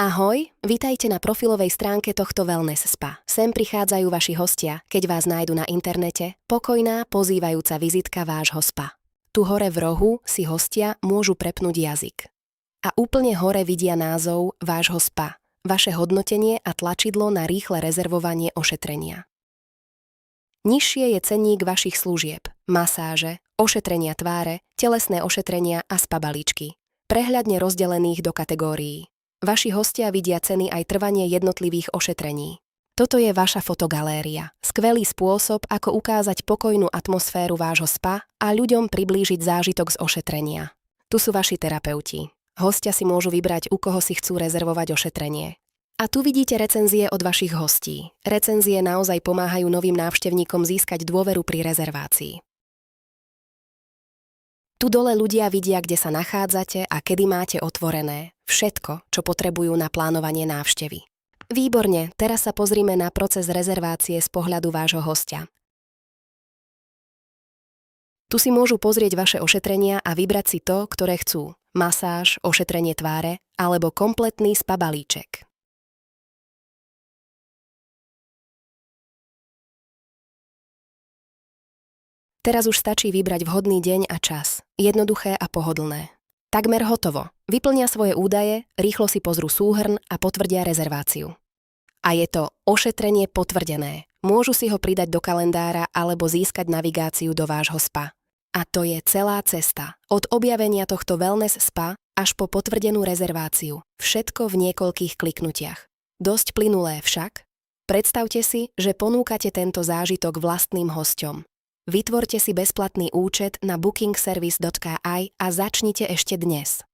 Ahoj, vitajte na profilovej stránke tohto wellness spa. Sem prichádzajú vaši hostia, keď vás nájdu na internete, pokojná, pozývajúca vizitka vášho spa. Tu hore v rohu si hostia môžu prepnúť jazyk. A úplne hore vidia názov vášho spa, vaše hodnotenie a tlačidlo na rýchle rezervovanie ošetrenia. Nižšie je cenník vašich služieb, masáže, ošetrenia tváre, telesné ošetrenia a spa balíčky, prehľadne rozdelených do kategórií. Vaši hostia vidia ceny aj trvanie jednotlivých ošetrení. Toto je vaša fotogaléria. Skvelý spôsob, ako ukázať pokojnú atmosféru vášho spa a ľuďom priblížiť zážitok z ošetrenia. Tu sú vaši terapeuti. Hostia si môžu vybrať, u koho si chcú rezervovať ošetrenie. A tu vidíte recenzie od vašich hostí. Recenzie naozaj pomáhajú novým návštevníkom získať dôveru pri rezervácii. Tu dole ľudia vidia, kde sa nachádzate a kedy máte otvorené. Všetko, čo potrebujú na plánovanie návštevy. Výborne, teraz sa pozrime na proces rezervácie z pohľadu vášho hostia. Tu si môžu pozrieť vaše ošetrenia a vybrať si to, ktoré chcú. Masáž, ošetrenie tváre alebo kompletný spa balíček. Teraz už stačí vybrať vhodný deň a čas. Jednoduché a pohodlné. Takmer hotovo. Vyplnia svoje údaje, rýchlo si pozrú súhrn a potvrdia rezerváciu. A je to ošetrenie potvrdené. Môžu si ho pridať do kalendára alebo získať navigáciu do vášho spa. A to je celá cesta. Od objavenia tohto wellness spa až po potvrdenú rezerváciu. Všetko v niekoľkých kliknutiach. Dosť plynulé však? Predstavte si, že ponúkate tento zážitok vlastným hosťom. Vytvorte si bezplatný účet na bookingservice.ai a začnite ešte dnes.